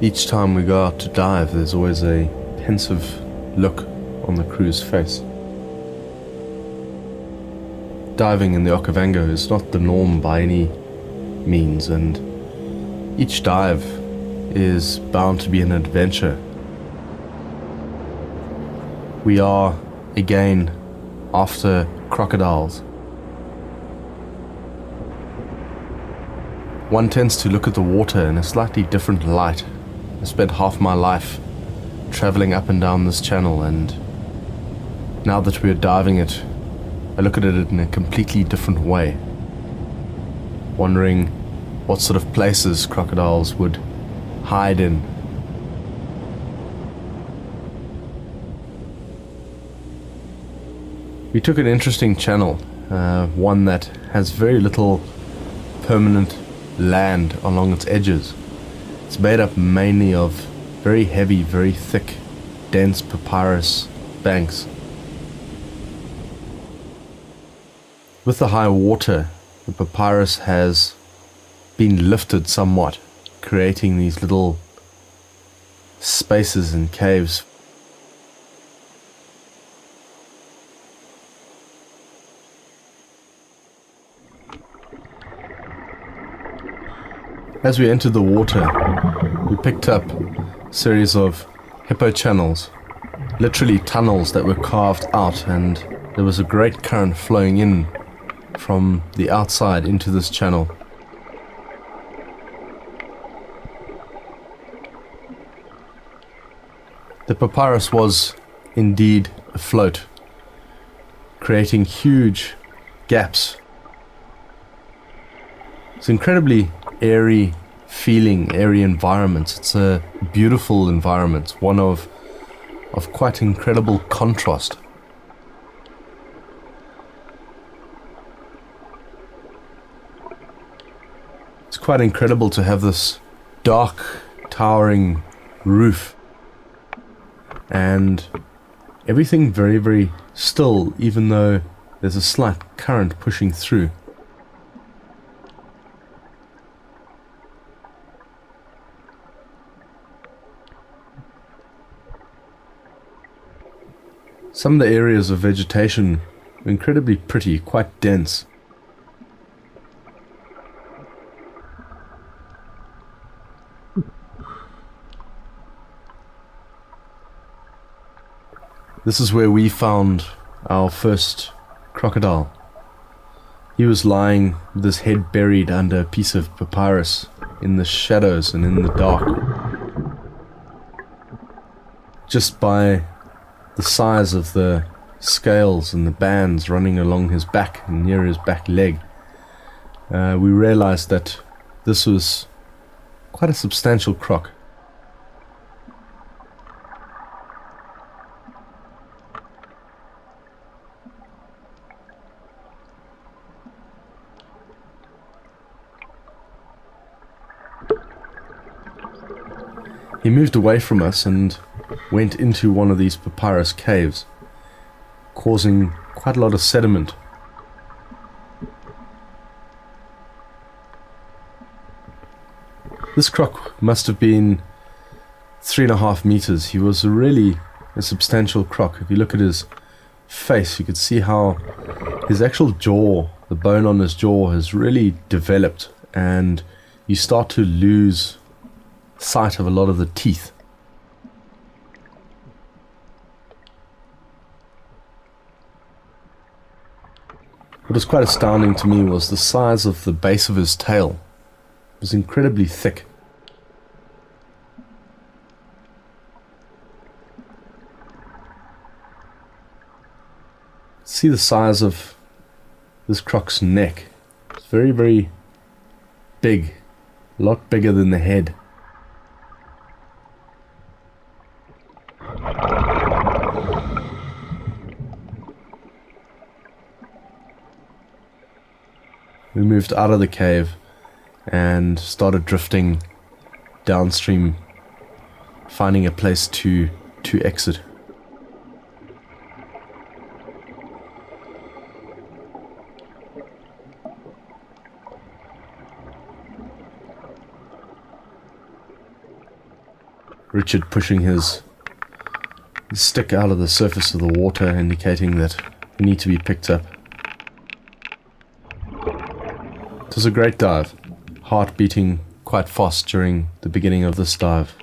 Each time we go out to dive, there's always a pensive look on the crew's face. Diving in the Okavango is not the norm by any means, and each dive is bound to be an adventure. We are, again, after crocodiles. One tends to look at the water in a slightly different light. I spent half my life traveling up and down this channel, and now that we're diving it, I look at it in a completely different way, wondering what sort of places crocodiles would hide in. We took an interesting channel, one that has very little permanent land along its edges. It's made up mainly of very heavy, very thick, dense papyrus banks. With the high water, the papyrus has been lifted somewhat, creating these little spaces and caves. As we entered the water, we picked up a series of hippo channels, literally tunnels that were carved out, and there was a great current flowing in from the outside into this channel. The papyrus was indeed afloat, creating huge gaps. It's incredibly airy feeling, airy environment. It's a beautiful environment, one of quite incredible contrast. It's quite incredible to have this dark, towering roof and everything very, very still, even though there's a slight current pushing through. Some of the areas of vegetation are incredibly pretty, quite dense. This is where we found our first crocodile. He was lying with his head buried under a piece of papyrus in the shadows and in the dark. Just by the size of the scales and the bands running along his back and near his back leg, we realized that this was quite a substantial croc. He moved away from us and went into one of these papyrus caves, causing quite a lot of sediment. This croc must have been 3.5 meters. He was really a substantial croc. If you look at his face, you could see how his actual jaw, the bone on his jaw, has really developed, and you start to lose sight of a lot of the teeth. What was quite astounding to me was the size of the base of his tail. It was incredibly thick. See the size of this croc's neck. It's very, very big, a lot bigger than the head. We moved out of the cave and started drifting downstream, finding a place to exit. Richard pushing his stick out of the surface of the water, indicating that we need to be picked up. It was a great dive, heart beating quite fast during the beginning of this dive.